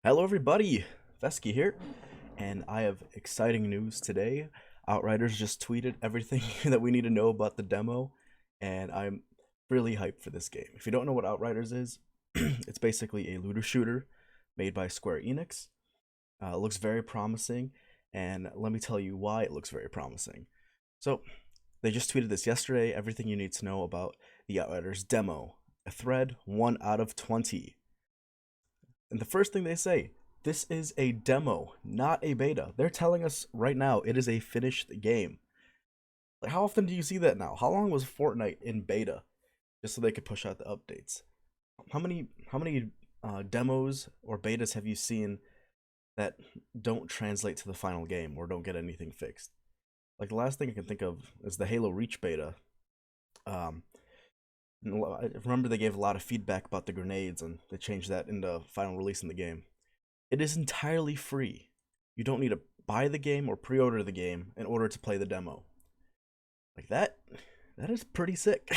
Hello everybody, Vesky here, and I have exciting news today. Outriders just tweeted everything that we need to know about the demo, and I'm really hyped for this game. If you don't know what Outriders is, it's basically a looter shooter made by Square Enix. It looks very promising, and let me tell you why it looks very promising. So, they just tweeted this yesterday, everything you need to know about the Outriders demo. A thread 1 out of 20. And the first thing they say, this is a demo, not a beta. They're telling us right now it is a finished game. Like, how often do you see that now? How long was Fortnite in beta just so they could push out the updates? How many demos or betas have you seen that don't translate to the final game or don't get anything fixed? Like, the last thing I can think of is the Halo Reach beta. Um, I remember they gave a lot of feedback about the grenades and they changed that in the final release in the game. It is entirely free. You don't need to buy the game or pre-order the game in order to play the demo. Like that is pretty sick.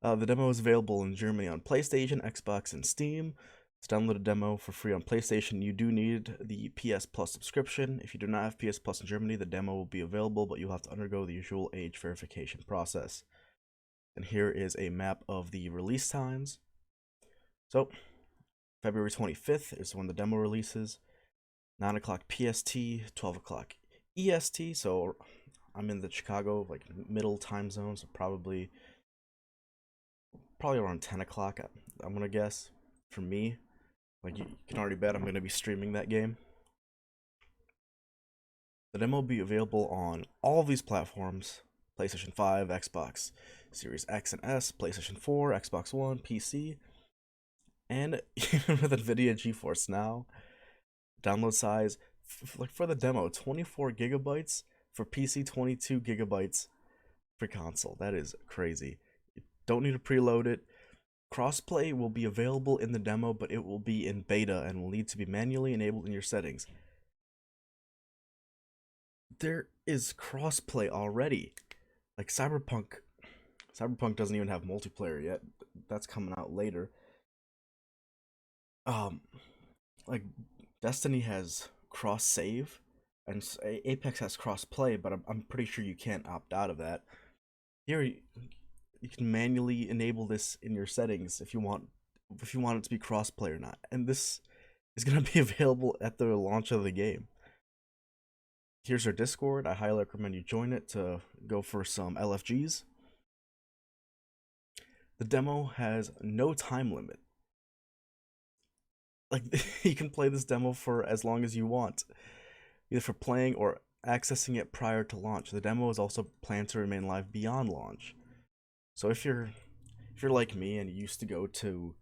The demo is available in Germany on PlayStation, Xbox, and Steam. To download a demo for free on PlayStation, you do need the PS Plus subscription. If you do not have PS Plus in Germany, the demo will be available, but you'll have to undergo the usual age verification process. And here is a map of the release times. So, February 25th is when the demo releases. 9 o'clock PST, 12 o'clock EST. So, I'm in the Chicago, like, middle time zone, so probably around 10 o'clock, I'm gonna guess, for me. Like, you can already bet I'm gonna be streaming that game. The demo will be available on all of these platforms: PlayStation 5, Xbox Series X and S, PlayStation 4, Xbox One, PC, and even with NVIDIA GeForce Now. Download size, like for the demo, 24 gigabytes for PC, 22 gigabytes for console. That is crazy. You don't need to preload it. Crossplay will be available in the demo, but it will be in beta and will need to be manually enabled in your settings. There is crossplay already. Like Cyberpunk doesn't even have multiplayer yet. That's coming out later. Um, like Destiny has cross save, and Apex has cross play, but I'm pretty sure you can't opt out of that. Here, you can manually enable this in your settings if you want it to be cross play or not, and this is gonna be available at the launch of the game. Here's our Discord. I highly recommend you join it to go for some LFGs. The demo has no time limit. Like, you can play this demo for as long as you want, either for playing or accessing it prior to launch. The demo is also planned to remain live beyond launch. So if you're like me and you used to go to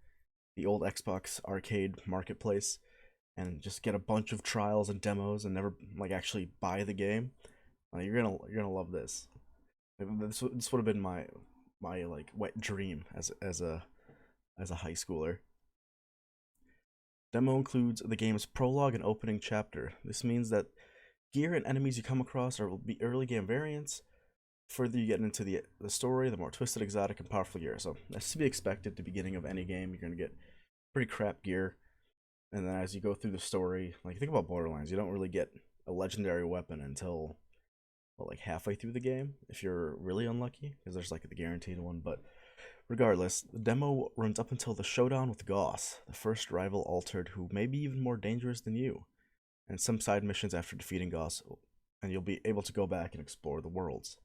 the old Xbox arcade marketplace and just get a bunch of trials and demos and never like actually buy the game, you're gonna love this. This would have been my like wet dream as a high schooler. Demo includes the game's prologue and opening chapter. This means that gear and enemies you come across will be early game variants. Further you get into the story, the more twisted, exotic, and powerful gear. So that's to be expected at the beginning of any game. You're gonna get pretty crap gear, and then as you go through the story, like think about Borderlands, you don't really get a legendary weapon until like halfway through the game if you're really unlucky, because there's like the guaranteed one. But regardless, the demo runs up until the showdown with Goss, the first rival altered who may be even more dangerous than you, and some side missions after defeating Goss, and you'll be able to go back and explore the worlds.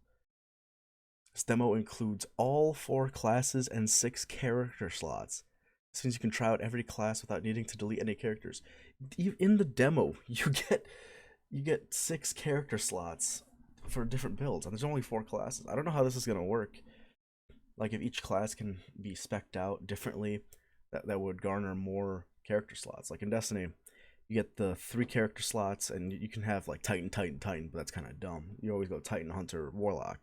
This demo includes all 4 classes and 6 character slots. This means you can try out every class without needing to delete any characters. In the demo, you get 6 character slots for different builds, and there's only 4 classes. I don't know how this is gonna work. Like, if each class can be specced out differently, that would garner more character slots. Like in Destiny, you get the 3 character slots, and you can have like Titan, but that's kind of dumb. You always go Titan, Hunter, Warlock.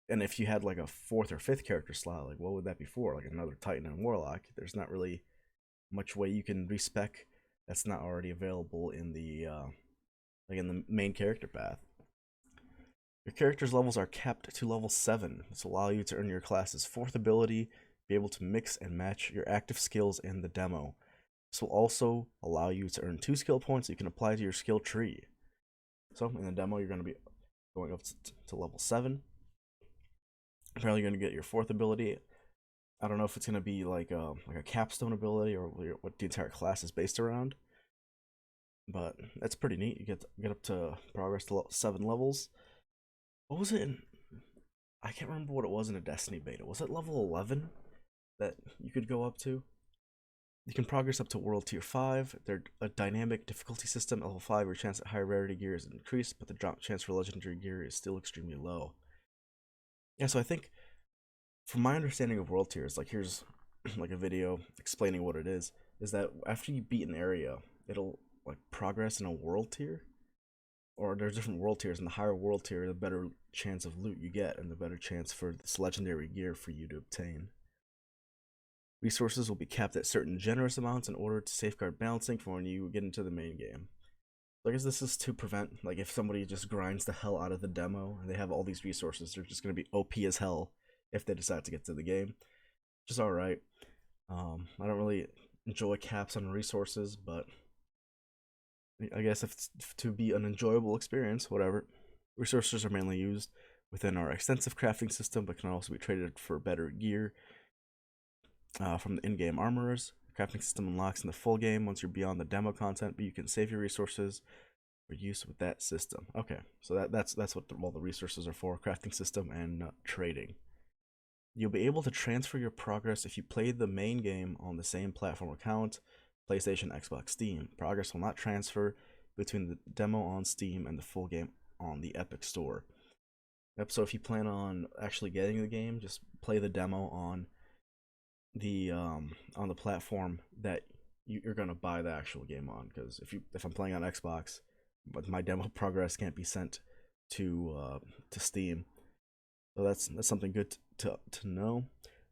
And if you had like a 4th or 5th character slot, like what would that be for? Like another Titan and Warlock. There's not really much way you can respec that's not already available in the like in the main character path. Your character's levels are capped to level 7. This will allow you to earn your class's 4th ability, be able to mix and match your active skills in the demo. This will also allow you to earn 2 skill points that you can apply to your skill tree. So in the demo, you're going to be going up to level 7. Apparently, you're going to get your 4th ability. I don't know if it's going to be like a capstone ability or what the entire class is based around, but that's pretty neat. You get up to progress to 7 levels. What was it in? I can't remember what it was in a Destiny beta. Was it level 11 that you could go up to? You can progress up to World Tier 5. They're a dynamic difficulty system. At level 5, your chance at higher rarity gear is increased, but the drop chance for legendary gear is still extremely low. Yeah, so I think, from my understanding of World Tiers, like here's like a video explaining what it is that after you beat an area, it'll like progress in a World Tier. Or there's different World Tiers, and the higher World Tier, the better chance of loot you get, and the better chance for this legendary gear for you to obtain. Resources will be capped at certain generous amounts in order to safeguard balancing for when you get into the main game. So I guess this is to prevent, like, if somebody just grinds the hell out of the demo and they have all these resources, they're just going to be OP as hell if they decide to get to the game, which is alright. I don't really enjoy caps on resources, but I guess if it's to be an enjoyable experience, whatever. Resources are mainly used within our extensive crafting system, but can also be traded for better gear from the in-game armorers. The crafting system unlocks in the full game once you're beyond the demo content, but you can save your resources for use with that system. Okay, so that's what all the resources are for: crafting system and trading. You'll be able to transfer your progress if you played the main game on the same platform account, PlayStation, Xbox, Steam. Progress will not transfer between the demo on Steam and the full game on the Epic Store. Yep, so if you plan on actually getting the game, just play the demo on the platform that you're gonna buy the actual game on. Because if I'm playing on Xbox, but my demo progress can't be sent to Steam, so that's something good to know.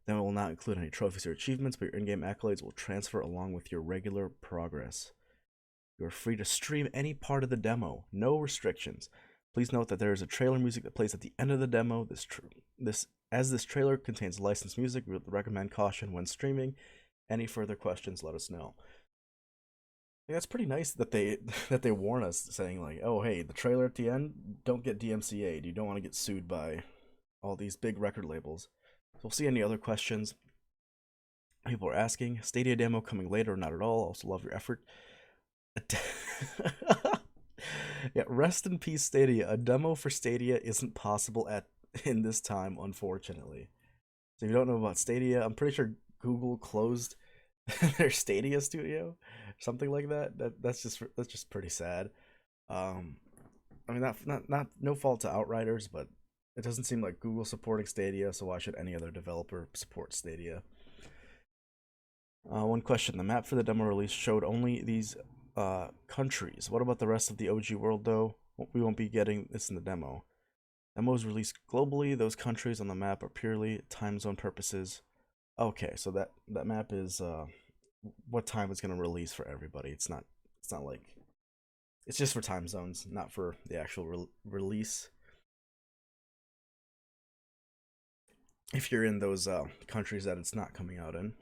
Then it will not include any trophies or achievements, but your in-game accolades will transfer along with your regular progress. You are free to stream any part of the demo, no restrictions. Please note that there is a trailer music that plays at the end of the demo. As this trailer contains licensed music, we recommend caution when streaming. Any further questions, let us know. I think that's pretty nice that they warn us, saying like, oh hey, the trailer at the end, don't get DMCA'd. You don't want to get sued by all these big record labels. So we'll see any other questions people are asking. Stadia demo coming later or not at all. Also love your effort. Yeah, rest in peace, Stadia. A demo for Stadia isn't possible in this time, unfortunately. So if you don't know about Stadia, I'm pretty sure Google closed their Stadia studio, something like that. That's just pretty sad. I mean, not no fault to Outriders, but it doesn't seem like Google supporting Stadia, so why should any other developer support Stadia? One question: the map for the demo release showed only these countries. What about the rest of the OG world, though? We won't be getting this in the demo. Demo is released globally. Those countries on the map are purely time zone purposes. Okay, so that map is what time it's gonna release for everybody. It's not like it's just for time zones, not for the actual release. If you're in those countries that it's not coming out in.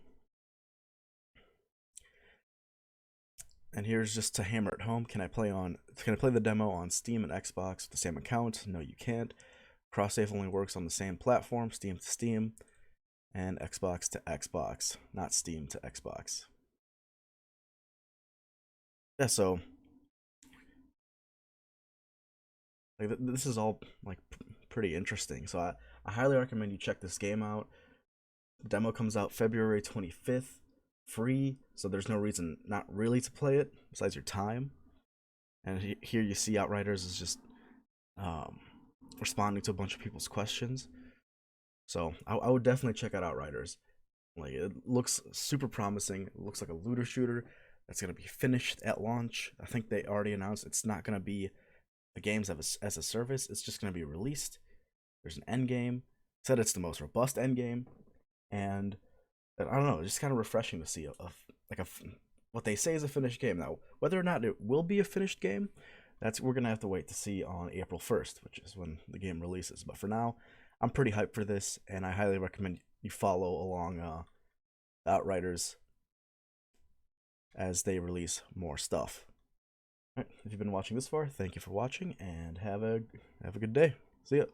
And here's just to hammer it home. Can I play the demo on Steam and Xbox with the same account? No, you can't. Cross save only works on the same platform, Steam to Steam, and Xbox to Xbox, not Steam to Xbox. Yeah, so like this is all like pretty interesting. So I highly recommend you check this game out. The demo comes out February 25th, free, so there's no reason not really to play it besides your time. And here you see Outriders is just responding to a bunch of people's questions. So I would definitely check out Outriders. Like, it looks super promising. It looks like a looter shooter that's going to be finished at launch. I think they already announced it's not going to be a games as a service. It's just going to be released. There's an end game. Said it's the most robust end game, and I don't know, it's just kind of refreshing to see what they say is a finished game. Now, whether or not it will be a finished game, we're gonna have to wait to see on April 1st, which is when the game releases. But for now, I'm pretty hyped for this, and I highly recommend you follow along Outriders as they release more stuff. All right, if you've been watching this far, thank you for watching, and have a good day. See ya.